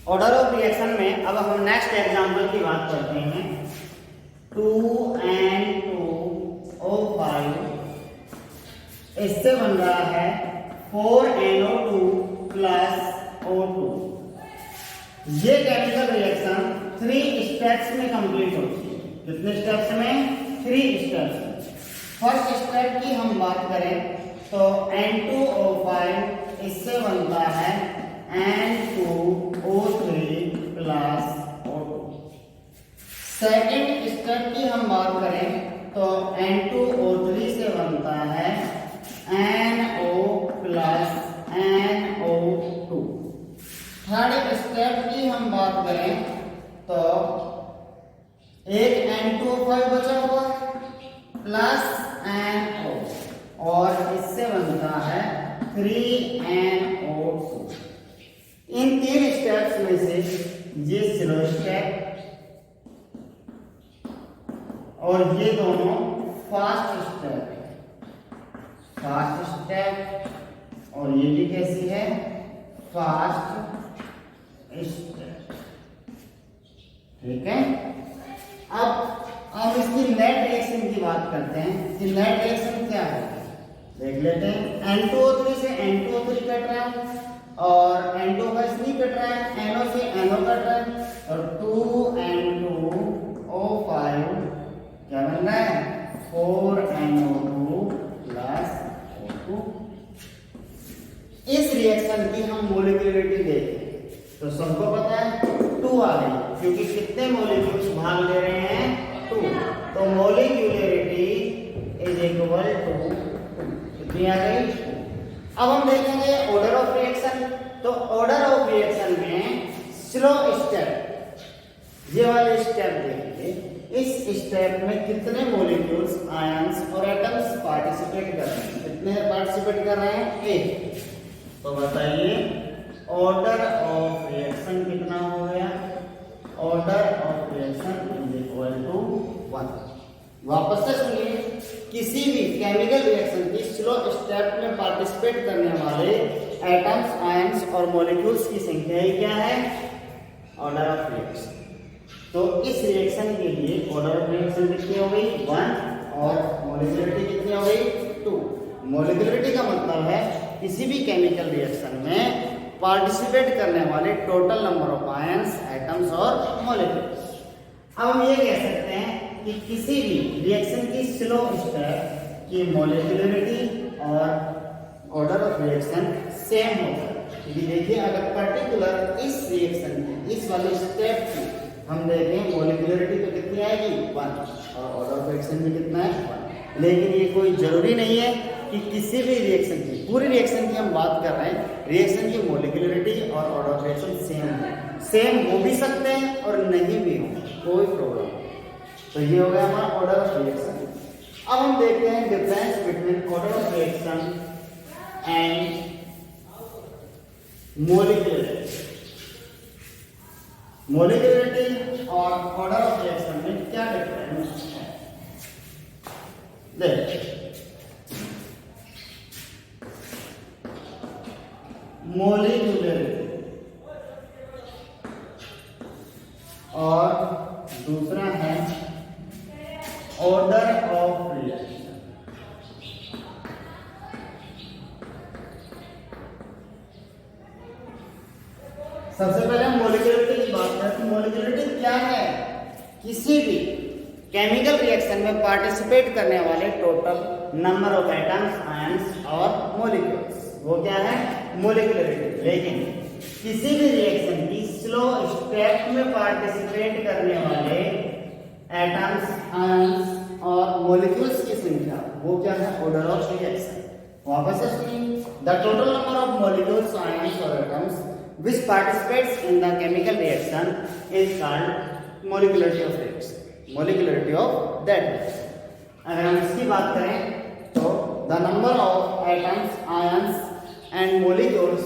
Order of reaction में अब हम नेक्स्ट एग्जांपल की बात करते हैं। 2N2O5 इससे बन रहा है 4NO2 प्लस O2। ये केमिकल रिएक्शन 3 स्टेप्स में कंप्लीट होती है। कितने स्टेप्स में? 3 स्टेप्स में। फर्स्ट स्टेप की हम बात करें तो N2O5 इससे बनता है N2O3 plus O2। Second step की हम बात करें तो N2O3 से बनता है NO plus NO2। Third step की हम बात करें तो एक N2O5 बचा हुआ प्लस NO और इससे बनता है 3NO2। इन 3 स्टेप्स में से ये स्लो स्टेप और ये दोनों फास्ट स्टेप और ये भी कैसी है? Fast step. ठीक है। अब हम इसकी नेट रिएक्शन की बात करते हैं कि नेट रिएक्शन क्या है, देख लेते हैं। N2O3 से N2O3 कट रहा है और N2O5 नहीं कट रहा है, NO से NO कट रहा है और 2N2O5 क्या बन रहा है? 4NO2 plus O2। इस रिएक्शन की हम मोलिक्युलरिटी देखें तो सबको पता है 2 आ गई, क्योंकि कितने मोलिक्यूल्स भाग ले रहे हैं? 2। तो मोलिक्युलरिटी इज इक्वल टू कितनी आ गई? 2। अब हम देखेंगे ऑर्डर ऑफ रिएक्शन। तो ऑर्डर ऑफ रिएक्शन में स्लो स्टेप, ये वाले स्टेप देखेंगे। इस स्टेप में कितने मॉलिक्यूल्स, आयंस और एटम्स पार्टिसिपेट कर रहे हैं? कितने पार्टिसिपेट कर रहे हैं? 1। तो बताइए ऑर्डर ऑफ रिएक्शन कितना हो गया? Order of reaction is equal to 1। वापस से सुनिए, किसी भी केमिकल रिएक्शन की स्लो स्टेप में पार्टिसिपेट करने वाले एटम्स, आयंस और मॉलिक्यूल्स की संख्या ही क्या है? Order of reaction. तो इस रिएक्शन के लिए ऑर्डर ऑफ रिएक्शन कितनी हो गई? 1 और मोलिकुलरिटी कितनी हो गई? 2। मोलिकुलरिटी का मतलब है किसी भी केमिकल रिएक्शन में पार्टिसिपेट करने वाले total number of ions, atoms और मॉलिक्यूल्स। अब हम ये कह सकते हैं कि किसी भी रिएक्शन की स्लो स्टेप की मोलिकुलरिटी और ऑर्डर ऑफ रिएक्शन सेम होगा। क्योंकि देखिए अगर पर्टिकुलर इस रिएक्शन की, इस वाले स्टेप की हम देखें मोलिकुलरिटी तो कितनी आएगी? 1 और ऑर्डर ऑफ रिएक्शन भी कितना है? 1। लेकिन ये कोई जरूरी नहीं है कि किसी भी रिएक्शन की, पूरी रिएक्शन की हम बात कर रहे हैं, रिएक्शन की मोलिकुलरिटी और ऑर्डर ऑफ रिएक्शन सेम है। सेम हो भी सकते हैं और नहीं भी हो, कोई प्रॉब्लम। तो ये हो गया हमारा ऑर्डर ऑफ रिएक्शन। अब हम देखते हैं difference between order of reaction and molecularity. Molecularity और ऑर्डर ऑफ रिएक्शन में क्या डिफरेंस है? देख, मोलिकुलरिटी और दूसरा है ऑर्डर ऑफ रिएक्शन। सबसे पहले हम मोलिकुलरिटी की बात करें तो मोलिकुलरिटी क्या है? किसी भी केमिकल रिएक्शन में पार्टिसिपेट करने वाले total number of atoms, ions और मॉलिक्यूल्स, वो क्या है? मोलिकुलरिटी। लेकिन किसी भी रिएक्शन की स्लो स्टेप में पार्टिसिपेट करने वाले एटम्स, आयंस और मॉलिक्यूल्स की संख्या, वो क्या है? Order of reaction. वापस से सुनिए, the total number of molecules, ions और atoms which participates in the chemical reaction is called molecularity of reaction, molecularity of that reaction। अगर हम इसकी बात करें तो the number of atoms, ions and molecules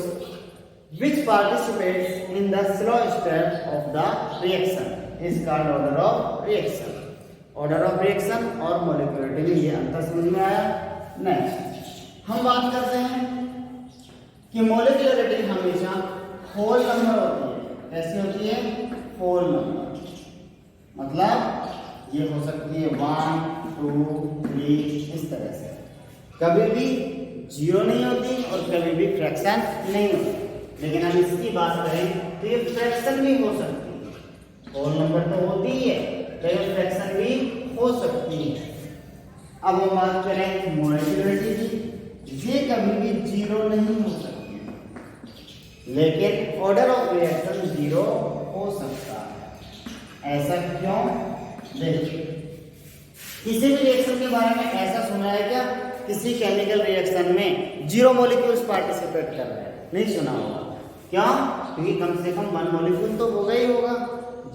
which participates in the slow step of the reaction is called order of reaction। order of reaction और molecularity में ये अंतर समझ में आया? नेक्स्ट हम बात करते हैं कि मोलिकुलरिटी हमेशा होल नंबर होती है। कैसी होती है? होल नंबर, मतलब ये हो सकती है 1 2 3 इस तरह से। कभी भी जीरो नहीं होती और कभी भी फ्रैक्शन नहीं होती। लेकिन हम इसकी बात करें तो ये फ्रैक्शन भी हो सकती है। होल नंबर तो होती ही है, लेकिन फ्रैक्शन भी हो सकती है। अब हम बात करें मॉलिक्यूलरिटी की, ये कभी भी जीरो नहीं हो सकती, लेकिन ऑर्डर ऑफ रिएक्शन जीरो हो सकता है। ऐसा क्यों? देखिए, किसी भी रिएक्शन के बारे में ऐसा सुना है क्या? किसी केमिकल रिएक्शन में जीरो मॉलिक्यूल्स पार्टिसिपेट कर रहे हैं? नहीं सुना होगा। क्यों? क्योंकि कम से कम 1 मॉलिक्यूल तो होगा ही होगा,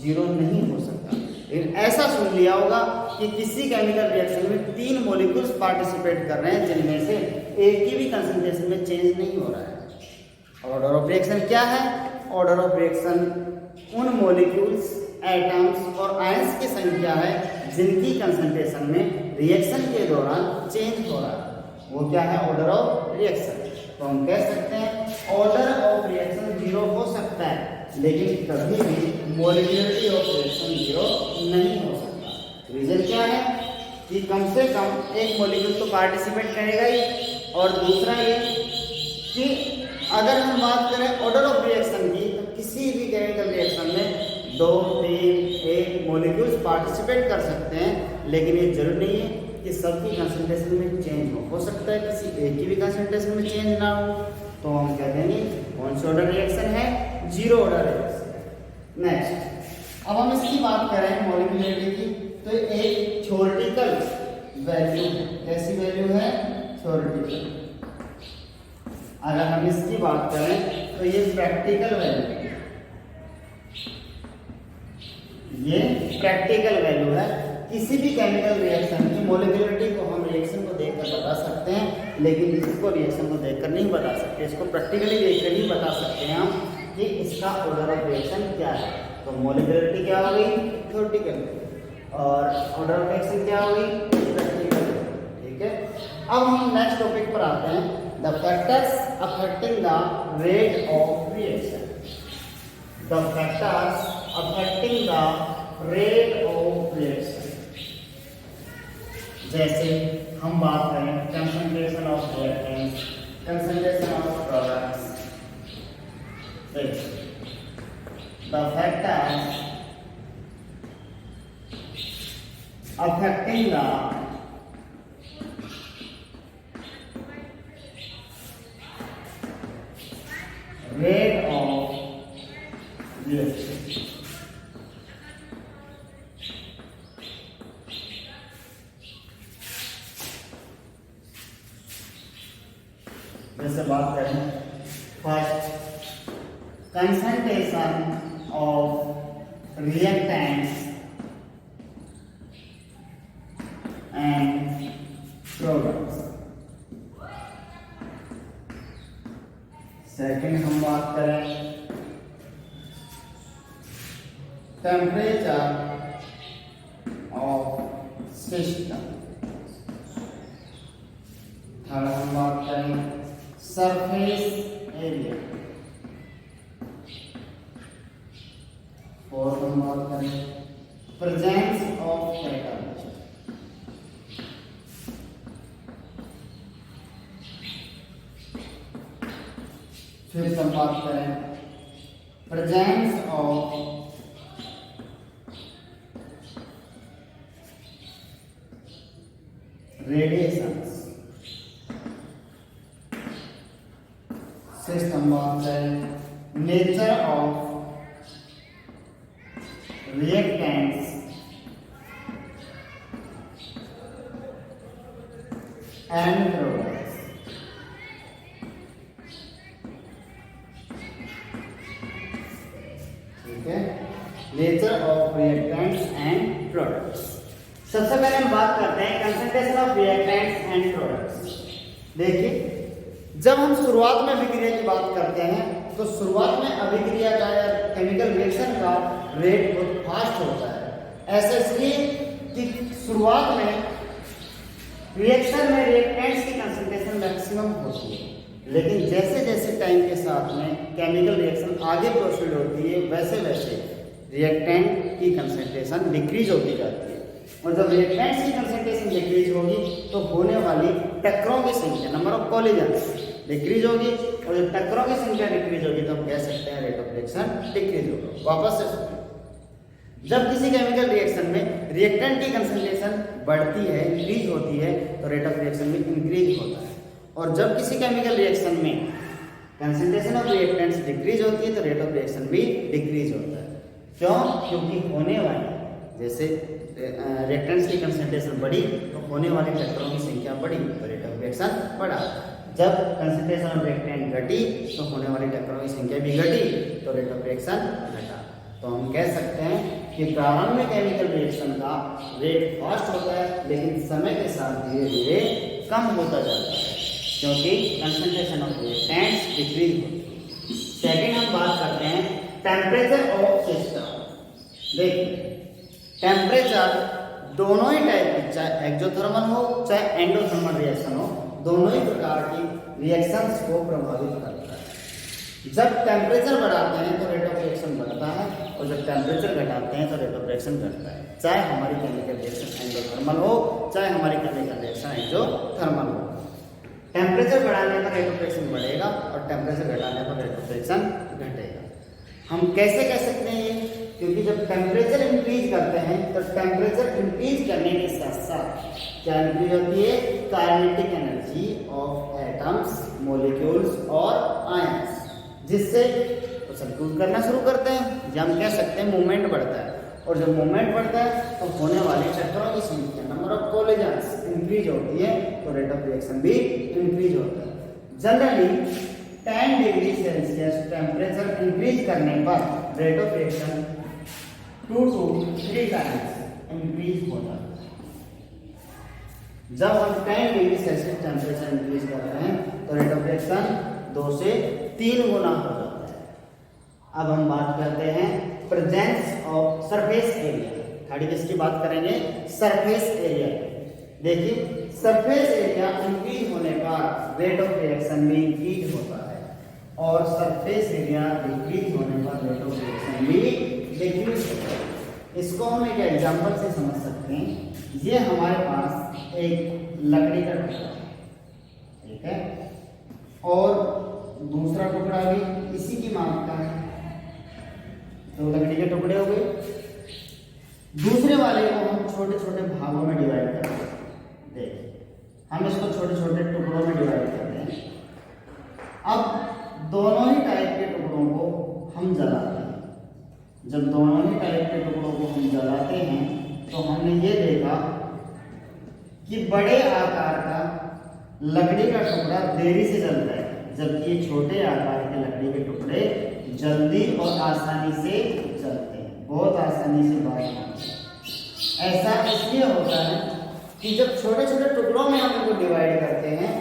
जीरो नहीं हो सकता। लेकिन ऐसा सुन लिया होगा कि किसी केमिकल रिएक्शन में 3 मॉलिक्यूल्स पार्टिसिपेट कर रहे हैं, जिनमें से एक की भी कंसंट्रेशन में चेंज नहीं हो रहा है। ऑर्डर ऑफ रिएक्शन क्या है? ऑर्डर ऑफ रिएक्शन उन मॉलिक्यूल्स, एटम्स और आयंस की संख्या है जिनकी कंसंट्रेशन में रिएक्शन के दौरान चेंज हो रहा है। वो क्या है? Order of reaction. तो हम कह सकते हैं ऑर्डर ऑफ रिएक्शन जीरो हो सकता है, लेकिन कभी भी मॉलिक्यूलरिटी ऑफ रिएक्शन जीरो नहीं हो सकता। रीजन क्या है? कि कम से कम एक मॉलिक्यूल तो पार्टिसिपेट करेगा ही, और दूसरा ये कि अगर हम बात करें ऑर्डर ऑफ रिएक्शन की, तो किसी भी केमिकल रिएक्शन में 2 3 1 मॉलिक्यूल्स पार्टिसिपेट कर सकते हैं, लेकिन ये जरूरी नहीं है कि सबकी कंसंट्रेशन में चेंज हो सकता है किसी एक की भी कंसंट्रेशन में चेंज ना हो। तो हम कह देंगे कौन सा ऑर्डर रिएक्शन है? Zero order reaction. नेक्स्ट, अब हम इसकी बात करें मॉलिक्यूलरिटी की, तो एक थ्योरेटिकल वैल्यू, कैसी वैल्यू है? थ्योरेटिकल। अगर हम इसकी बात करें तो ये प्रैक्टिकल वैल्यू है, ये प्रैक्टिकल वैल्यू है। किसी भी केमिकल रिएक्शन की मॉलिक्यूलरिटी को हम रिएक्शन को देखकर बता सकते हैं, लेकिन इसको रिएक्शन को देखकर नहीं बता सकते। इसको प्रैक्टिकली देखकर ही बता सकते हैं हम कि इसका ऑर्डर ऑफ रिएक्शन क्या है। तो मॉलिक्यूलरिटी क्या हो गई? थ्योरेटिकल। और ऑर्डर ऑफ रिएक्शन क्या हो गई? प्रैक्टिकल। ठीक है, अब हम नेक्स्ट टॉपिक पर आते हैं, the factors affecting the rate of reaction. The factors affecting the rate of reaction. जैसे हम बात करें concentration of reactants, concentration of products, the factors affecting the rate of reaction. जैसे बात करें first, concentration of reactants and products. Second हम बात करें टेम्परेचर ऑफ सिस्टम। थर्ड हम बात करें सरफेस एरिया। फोर्थ हम बात करें प्रेजेंस ऑफ कैटालिस्ट। फिफ्थ हम बात करें प्रेजेंस ऑफ रेडिएशंस। सिक्स्थ हम बात करें nature of reactants and products. ठीक है, nature of reactants and products. सबसे पहले हम बात करते हैं concentration of reactants and products. देखिए, जब हम शुरुआत में अभिक्रिया की बात करते हैं तो शुरुआत में अभिक्रिया का या केमिकल रिएक्शन का रेट बहुत फास्ट होता है। ऐसा इसलिए कि शुरुआत में रिएक्शन में रिएक्टेंट्स की कंसंट्रेशन मैक्सिमम होती है, लेकिन जैसे जैसे टाइम के साथ में केमिकल रिएक्शन आगे प्रोसीड होती है वैसे वैसे रिएक्टेंट की कंसंट्रेशन डिक्रीज होती जाती है। और जब रिएक्टेंट्स की कंसंट्रेशन डिक्रीज होगी तो होने वाली टक्करों की संख्या, नंबर ऑफ कॉलिजन्स डिक्रीज होगी, और जब टक्करों की संख्या डिक्रीज होगी तो हम कह सकते हैं रेट ऑफ रिएक्शन डिक्रीज होगा। वापस से जब किसी केमिकल रिएक्शन में रिएक्टेंट की कंसंट्रेशन बढ़ती है, इंक्रीज होती है, तो रेट ऑफ रिएक्शन भी इंक्रीज होता है। और जब किसी केमिकल रिएक्शन में कंसंट्रेशन ऑफ रिएक्टेंट्स डिक्रीज होती है तो रेट ऑफ रिएक्शन भी डिक्रीज होता है। क्यों? क्योंकि होने वाली, जैसे रिएक्टेंट्स की कंसंट्रेशन बढ़ी तो होने वाली टक्करों की संख्या बढ़ी तो रेट ऑफ रिएक्शन बढ़ा। जब कंसंट्रेशन ऑफ रिएक्टेंट घटी तो होने वाली टक्करों की संख्या भी घटी तो रेट ऑफ रिएक्शन घटा। तो हम कह सकते हैं कि प्रारंभ में केमिकल रिएक्शन का रेट फास्ट होता है, लेकिन समय के साथ धीरे धीरे कम होता जाता है क्योंकि कंसंट्रेशन ऑफ रिएक्टेंट्स डिक्रीज होती है। सेकेंड हम बात करते हैं टेम्परेचर ऑफ सिस्टम। देखिए टेम्परेचर दोनों ही टाइप के, चाहे एक्सोथर्मल हो चाहे एंडोथर्मल रिएक्शन हो, दोनों ही प्रकार की रिएक्शंस को प्रभावित करता है। जब टेम्परेचर बढ़ाते हैं तो रेट ऑफ रिएक्शन बढ़ता है और जब टेम्परेचर घटाते हैं तो रेट ऑफ रिएक्शन घटता है, चाहे हमारी केमिकल रिएक्शन एंडोथर्मल हो चाहे हमारी केमिकल रिएक्शन एक्सोथर्मल हो। टेम्परेचर बढ़ाने पर रेट ऑफ रिएक्शन बढ़ेगा और टेम्परेचर घटाने पर रेट ऑफ रिएक्शन घटेगा। हम कैसे कह सकते हैं ये? क्योंकि जब टेम्परेचर इंक्रीज करते हैं तो टेम्परेचर इंक्रीज करने के साथ साथ क्या इंक्रीज होती है? Kinetic energy of atoms, molecules और आयंस, जिससे उछल कूद करना शुरू करते हैं, या हम कह सकते हैं मूवमेंट बढ़ता है। और जब मूवमेंट बढ़ता है तो होने वाली टक्करों की संख्या, नंबर ऑफ कॉलिजन्स इंक्रीज होती है तो रेट ऑफ रिएक्शन भी इंक्रीज होता है। Generally 10 degree Celsius temperature increase करने पर rate of reaction 2 to 3 times increase होता है। जब हम 10 डिग्री सेल्सियस टेम्परेचर इंक्रीज करते हैं तो रेट ऑफ रिएक्शन 2 से 3 गुना हो जाता है। अब हम बात करते हैं presence of surface area. Third किसकी बात करेंगे? Surface area. देखिए सरफेस एरिया इंक्रीज होने पर रेट ऑफ रिएक्शन भी इंक्रीज होता है और सरफेस एरिया डिक्रीज होने पर रेट ऑफ रिएक्शन भी डिक्रीज होता है। इसको हम एक एग्जांपल से समझ सकते हैं। ये हमारे पास एक लकड़ी का टुकड़ा है, ठीक है, और दूसरा टुकड़ा भी इसी की माप का है, तो लकड़ी के टुकड़े हो गए। दूसरे वाले को हम छोटे छोटे भागों में डिवाइड करते हैं। देखिए हम इसको छोटे छोटे टुकड़ों में डिवाइड करते हैं। अब दोनों ही टाइप के टुकड़ों को हम जलाते हैं। जब दोनों ही टाइप के टुकड़ों को हम जलाते हैं तो हमने ये देखा कि बड़े आकार का लकड़ी का टुकड़ा देरी से जलता है, जबकि छोटे आकार के लकड़ी के टुकड़े जल्दी और आसानी से जलते हैं, बहुत आसानी से बाहर आते हैं। ऐसा इसलिए होता है कि जब छोटे छोटे टुकड़ों में हम इनको डिवाइड करते हैं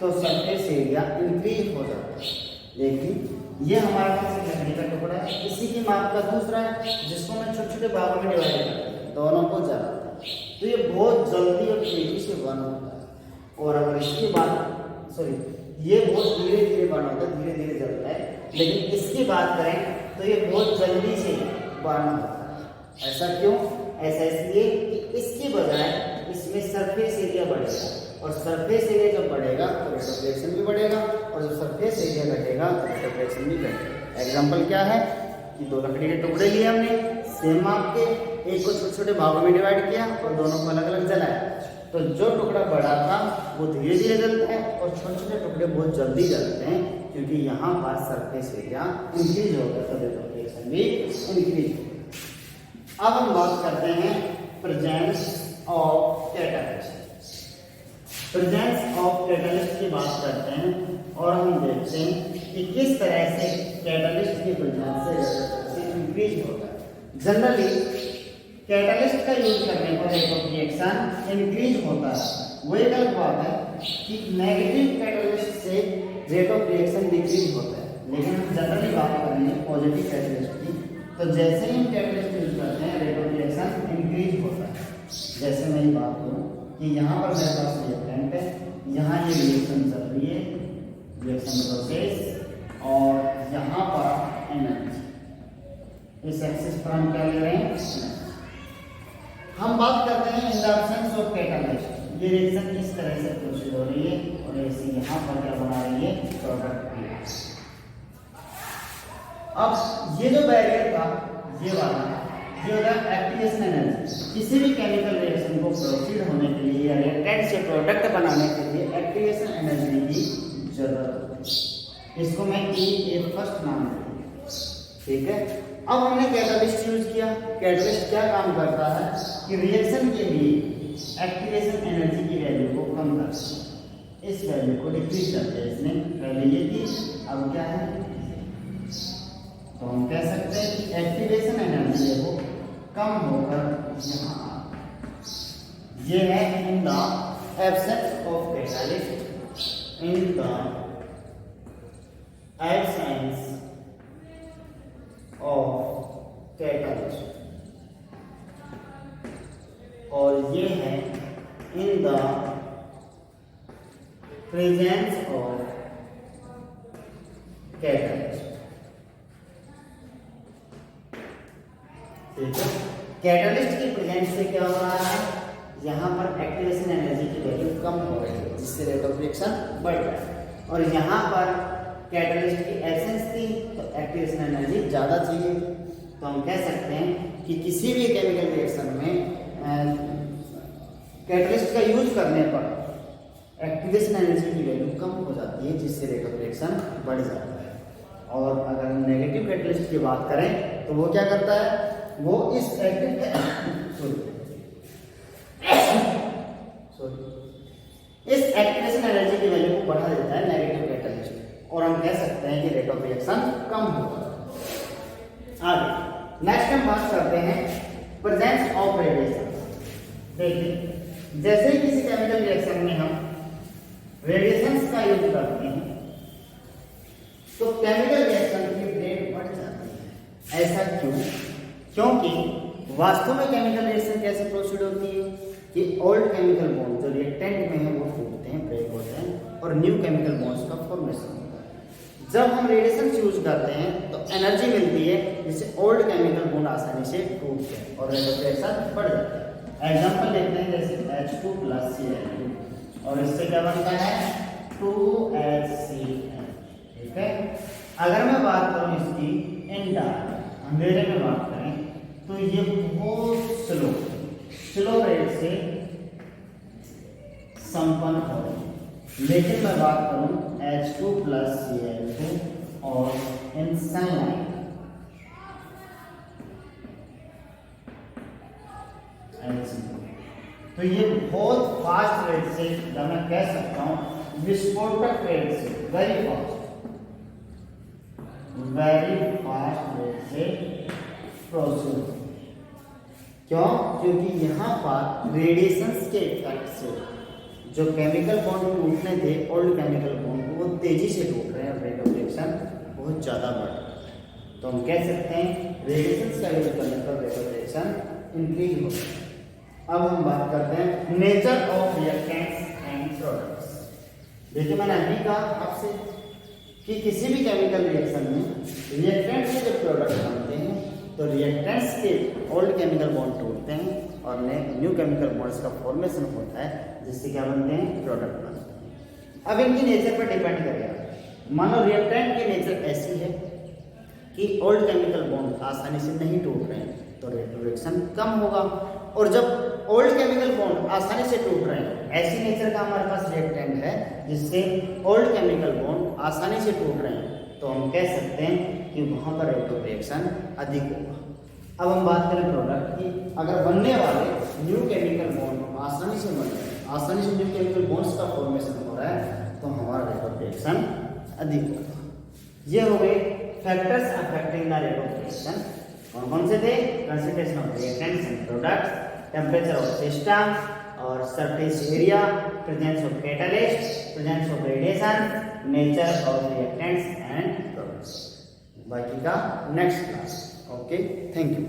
तो सरफेस एरिया इंक्रीज हो जाता है। देखिए ये हमारे पास एक लकड़ी का टुकड़ा है, इसी की माप का दूसरा है जिसको मैं छोटे छोटे भागों में डिवाइड करता हूँ, दोनों को जलाता है, तो ये बहुत जल्दी और तेजी से बर्न होता है। और अगर इसकी बात ये बहुत धीरे धीरे बर्न होता है, धीरे धीरे जलता है, लेकिन इसकी बात करें तो ये बहुत जल्दी से बर्न होता है। ऐसा क्यों? ऐसा इसलिए कि इसकी बजाय इसमें सरफेस एरिया बढ़ेगा और सरफेस एरिया जब बढ़ेगा तो रेट ऑफ रिएक्शन भी बढ़ेगा और जब सरफेस एरिया घटेगा तो रेट ऑफ रिएक्शन भी घटेगा। एग्जांपल क्या है कि दो लकड़ी के टुकड़े लिए हमने सेम माप के, एक को छोटे छोटे भागों में डिवाइड किया और दोनों को अलग अलग जलाया, तो जो टुकड़ा बड़ा था वो धीरे धीरे जलता है और छोटे छोटे टुकड़े बहुत जल्दी जलते हैं, क्योंकि यहाँ पर सरफेस एरिया इंक्रीज होगा तो रेट ऑफ रिएक्शन भी इंक्रीज होगा। अब हम बात करते हैं presence of catalyst. Presence of catalyst की बात करते हैं और हम देखते हैं कि किस तरह से कैटालिस्ट की प्रेजेंस से इंक्रीज होता है। जनरली कैटालिस्ट का यूज करने पर रेट ऑफ रिएक्शन इंक्रीज होता है। वो एक अलग बात है कि नेगेटिव कैटालिस्ट से रेट ऑफ रिएक्शन डिक्रीज होता है, लेकिन हम जनरली बात करेंगे पॉजिटिव कैटालिस्ट की, तो जैसे ही हम कैटालिस्ट यूज करते हैं रेट ऑफ रिएक्शन इंक्रीज होता है। जैसे मैं ये बात करूँ कि यहाँ पर मेरे पास रिएक्टेंट है, यहाँ ये रिएक्शन चल रही है, रिएक्शन प्रोसेस और यहाँ पर एनर्जी। इस एक्सिस पर हम क्या ले रहे हैं, हम बात करते हैं in the absence of catalyst. ये रिएक्शन इस तरह से प्रोसीड हो रही है और ऐसे यहाँ पर क्या बना रही है, प्रोडक्ट बना। अब ये जो बैरियर था ये वाला, ये होता है एक्टिवेशन एनर्जी। किसी भी केमिकल रिएक्शन को प्रोसीड होने के लिए या रिएक्टेंट से प्रोडक्ट बनाने के लिए एक्टिवेशन एनर्जी की जरूरत होती है। इसको मैं ए फर्स्ट नाम दूंगा, ठीक है। अब हमने कैटालिस्ट यूज किया। कैटालिस्ट क्या काम करता है कि रिएक्शन के लिए एक्टिवेशन एनर्जी की वैल्यू को कम करता है, इस वैल्यू को डिक्रीज करते हैं। इसने पहले ये थी, अब क्या है, तो हम कह सकते हैं कि एक्टिवेशन एनर्जी है वो कम होकर यहाँ आ, ये है in the absence of catalyst, in the absence of catalyst, और ये है in the presence of catalyst. Catalyst की प्रेजेंस से क्या हो रहा है, यहाँ पर एक्टिवेशन एनर्जी की वैल्यू कम हो रही है, जिससे रेट ऑफ रिएक्शन बढ़ रहा है। और यहाँ पर कैटालिस्ट की एब्सेंस थी तो एक्टिवेशन एनर्जी ज़्यादा चाहिए। तो हम कह सकते हैं कि किसी भी केमिकल रिएक्शन में कैटालिस्ट का यूज करने पर एक्टिवेशन एनर्जी की वैल्यू कम हो जाती है, जिससे रेट ऑफ रिएक्शन बढ़ जाता है। और अगर हम नेगेटिव कैटालिस्ट की बात करें तो वो क्या करता है, वो इस इस एक्टिवेशन एनर्जी की वैल्यू को बढ़ा देता है नेगेटिव कैटालिस्ट, और हम कह सकते हैं कि रेट ऑफ रिएक्शन कम होगा। आगे नेक्स्ट हम बात करते हैं प्रेजेंस ऑफ रेडिएशन। देखिए, जैसे ही किसी केमिकल रिएक्शन में हम रेडिएशंस का यूज करते हैं तो केमिकल रिएक्शन की रेट बढ़ जाती है। ऐसा क्यों? क्योंकि वास्तव में केमिकल रिएक्शन कैसे प्रोसीड होती है कि ओल्ड केमिकल बॉन्ड जो रिएक्टेंट में है वो टूटते हैं, ब्रेक होते हैं और न्यू केमिकल बॉन्ड्स का फॉर्मेशन होता है। जब हम रेडिएशन यूज करते हैं तो एनर्जी मिलती है, जिससे ओल्ड केमिकल बॉन्ड आसानी से टूटते हैं और रेट ऑफ रिएक्शन बढ़ जाता है। एग्जांपल लेते हैं जैसे H2 + Cl2, और इससे क्या बनता है 2HCl, ठीक है। अगर मैं बात करूं इसकी अंधेरे में बात करें तो ये बहुत स्लो रेट से संपन्न हो रही है। लेकिन मैं बात करूं H2 + Cl2 और इन सनलाइट, तो ये बहुत फास्ट रेट से, मैं कह सकता हूं विस्फोटक रेट से, वेरी फास्ट रेट से प्रोसीड। क्यों? क्योंकि यहाँ पर रेडिएशंस के इफेक्ट से जो केमिकल बॉन्ड टूटने थे, ओल्ड केमिकल बॉन्ड वो तेजी से टूट रहे हैं, रेट ऑफ रिएक्शन बहुत ज़्यादा बढ़ रहा है। तो हम कह सकते हैं रेडिएशंस का यूज करने पर रेट ऑफ रिएक्शन इंक्रीज होता है। अब हम बात करते हैं nature of reactants and products. देखिए, मैंने अभी कहा आपसे कि किसी भी केमिकल रिएक्शन में रिएक्टेंट से जो प्रोडक्ट बनते हैं तो रिएक्टेंट्स के ओल्ड केमिकल बॉन्ड टूटते हैं और न्यू केमिकल बॉन्ड्स का फॉर्मेशन होता है, जिससे क्या बनते हैं, प्रोडक्ट बनते हैं। अब इनकी नेचर पर डिपेंड करेगा। मानो रिएक्टेंट की नेचर ऐसी है कि ओल्ड केमिकल बॉन्ड आसानी से नहीं टूट रहे हैं तो रेट ऑफ रिएक्शन कम होगा, और जब ओल्ड केमिकल बॉन्ड आसानी से टूट रहे हैं, ऐसी नेचर का हमारे पास रिएक्टेंट है जिससे ओल्ड केमिकल बॉन्ड आसानी से टूट रहे हैं, तो हम कह सकते हैं कि वहां पर रेट ऑफ रिएक्शन अधिक होगा। अब हम बात करें प्रोडक्ट की। अगर बनने वाले न्यू केमिकल बॉन्ड आसानी से बन रहे हैं, आसानी से न्यू केमिकल बॉन्ड्स का फॉर्मेशन हो रहा है, तो हमारा रेट ऑफ रिएक्शन अधिक होगा। ये हो गए factors affecting the rate of reaction. कौन कौन से थे? Concentration of reactants and products, temperature of system और surface area, presence of catalyst, presence of radiation, nature of reactants and products. बाकी का next class. Okay, thank you.